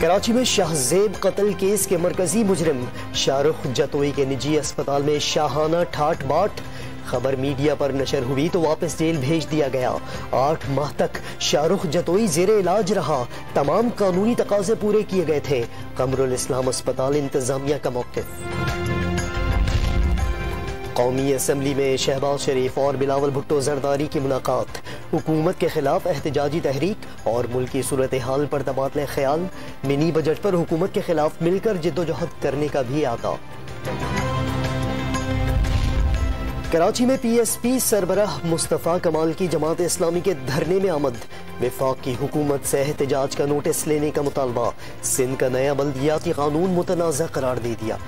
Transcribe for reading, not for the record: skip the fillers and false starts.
कराची में शाहजेब कत्ल केस के मरकजी मुजरिम शाहरुख जतोई के निजी अस्पताल में शाहाना ठाट बाट। खबर मीडिया पर नशर हुई तो वापस जेल भेज दिया गया। 8 माह तक शाहरुख जतोई जेरे इलाज रहा। तमाम कानूनी तकाजे पूरे किए गए थे। कमरुल इस्लाम अस्पताल इंतजामिया का मौक़िफ़। कौमी असम्बली में शहबाज शरीफ और बिलावल भुट्टो जरदारी की मुलाकात। हुकूमत के खिलाफ एहतजाजी तहरीक और मुल्की सूरत हाल पर तबादला ख्याल। मिनी बजट पर हुकूमत के खिलाफ मिलकर जिद्दोजहद करने का भी आगा। कराची में PSP सरबराह मुस्तफ़ा कमाल की जमात इस्लामी के धरने में आमद। वफाक की हुकूमत से एहतजाज का नोटिस लेने का मुतालबा। सिंध का नया बल्दियाती कानून मुतनाज़ा करार दे दिया।